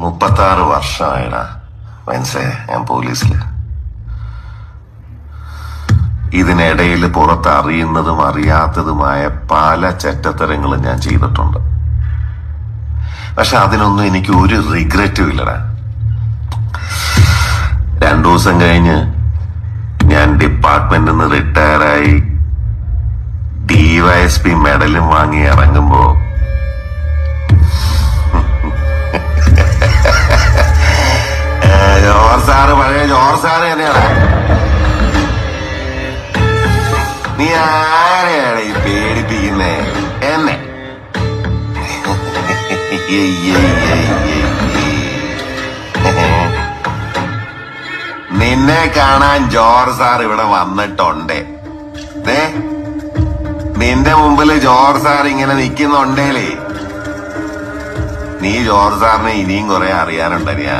36 വർഷമായിടാ മനസ്സേ ഞാൻ പോലീസില്. ഇതിനിടയിൽ പുറത്തറിയുന്നതും അറിയാത്തതുമായ പല ചെറ്റത്തരങ്ങളും ഞാൻ ചെയ്തിട്ടുണ്ട്. പക്ഷെ അതിനൊന്നും എനിക്ക് ഒരു റിഗ്രറ്റും ഇല്ലടാ. 2 ദിവസം കഴിഞ്ഞ് ഞാൻ ഡിപ്പാർട്ട്മെന്റിൽ നിന്ന് റിട്ടയറായി DYSP മെഡലും വാങ്ങി ഇറങ്ങുമ്പോ പഴയ ജോർ സാറ് തന്നെയാണ്. നീ ആരെയാണ് ഈ പേടിപ്പിക്കുന്നേ എന്നെ? നിന്നെ കാണാൻ ജോർ സാർ ഇവിടെ വന്നിട്ടുണ്ട്. നിന്റെ മുമ്പില് ജോർ സാർ ഇങ്ങനെ നിക്കുന്നുണ്ടേലേ നീ ജോർ സാറിനെ ഇനിയും കുറെ അറിയാനുണ്ടറിയാ.